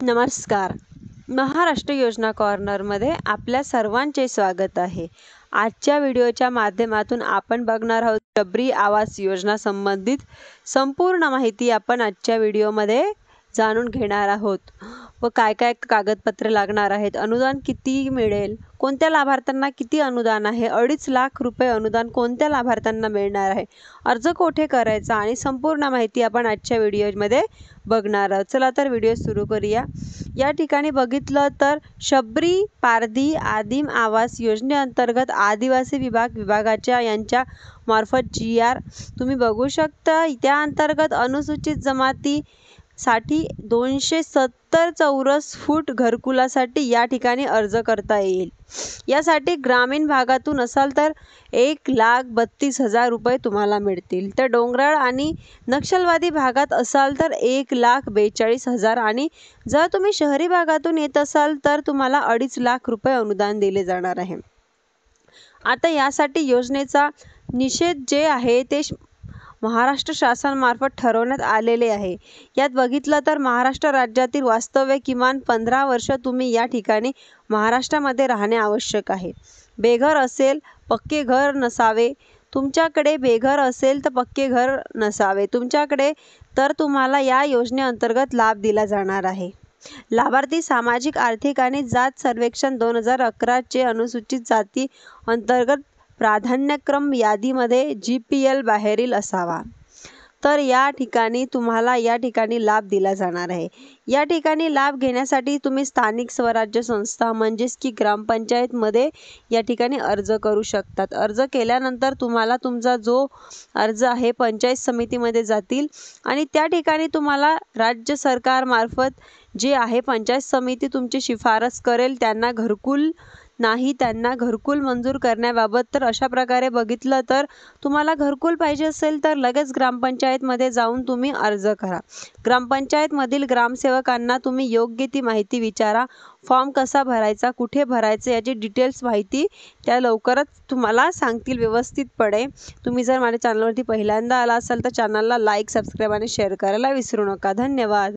नमस्कार. महाराष्ट्र योजना कॉर्नरमध्ये आपल्या सर्वांचे स्वागत आहे. आजच्या व्हिडिओच्या माध्यमातून आपण बघणार आहोत शबरी आवास योजना संबंधित संपूर्ण माहिती आपण आजच्या व्हिडिओमध्ये जाणून घेणार आहोत. व काय काय कागदपत्रे लागणार आहेत, अनुदान किती मिळेल, कोणत्या लाभार्थ्यांना किती अनुदान आहे, 2.5 लाख रुपये अनुदान कोणत्या लाभार्थ्यांना मिळणार आहे, अर्ज कोठे करायचा आणि संपूर्ण माहिती आपण आजच्या व्हिडिओमध्ये बघणार आहोत. चला तर व्हिडिओ सुरू करूया. या ठिकाणी बघितलं तर शबरी पारधी आदिम आवास योजनेअंतर्गत आदिवासी विभागाच्या यांच्या मार्फत GR तुम्ही बघू शकता. त्या अंतर्गत अनुसूचित जमाती साठी 270 चौरस फूट घरकुलासाठी या ठिकाणी अर्ज करता येईल. यासाठी ग्रामीण भागातून असाल तर 1,32,000 रुपये तुम्हाला मिळतील. तर डोंगराळ आणि नक्षलवादी भागात असाल तर 1,42,000 आणि जर तुम्ही शहरी भागातून येत असाल तर तुम्हाला 2.5 लाख रुपये अनुदान दिले जाणार आहे. आता यासाठी योजनेचा निषेध जे आहे ते महाराष्ट्र शासनामार्फत ठरवण्यात आलेले आहे. यात बघितलं तर महाराष्ट्र राज्यातील वास्तव्य किमान 15 वर्ष तुम्ही या ठिकाणी महाराष्ट्रामध्ये राहणे आवश्यक आहे. बेघर असेल, पक्के घर नसावे. तुमच्याकडे बेघर असेल तर पक्के घर नसावे तुमच्याकडे, तर तुम्हाला या योजनेअंतर्गत लाभ दिला जाणार आहे. लाभार्थी सामाजिक आर्थिक आणि जात सर्वेक्षण 2011 चे अनुसूचित जाती अंतर्गत प्राधान्यक्रम यादीमध्ये GPL बाहेरील असावा. तर या ठिकाणी तुम्हाला या ठिकाणी लाभ दिला जाणार आहे. या ठिकाणी लाभ घेण्यासाठी तुम्ही स्थानिक स्वराज्य संस्था म्हणजेच की ग्रामपंचायतमध्ये या ठिकाणी अर्ज करू शकतात. अर्ज केल्यानंतर तुम्हाला तुमचा जो अर्ज आहे पंचायत समितीमध्ये जातील आणि त्या ठिकाणी तुम्हाला राज्य सरकारमार्फत जे आहे पंचायत समिती तुमची शिफारस करेल. त्यांना घरकुल नाही, त्यांना घरकुल मंजूर करण्याबाबत. तर अशा प्रकारे बघितलं तर तुम्हाला घरकुल पाहिजे असेल तर लगेच ग्रामपंचायतमध्ये जाऊन तुम्ही अर्ज करा. ग्रामपंचायतमधील ग्रामसेवकांना तुम्ही योग्य ती माहिती विचारा. फॉर्म कसा भरायचा, कुठे भरायचं याची डिटेल्स माहिती त्या लवकरच तुम्हाला सांगतील व्यवस्थितपणे. तुम्ही जर माझ्या चॅनलवरती पहिल्यांदा आला असाल तर चॅनलला लाईक, सबस्क्राईब आणि शेअर करायला विसरू नका. धन्यवाद.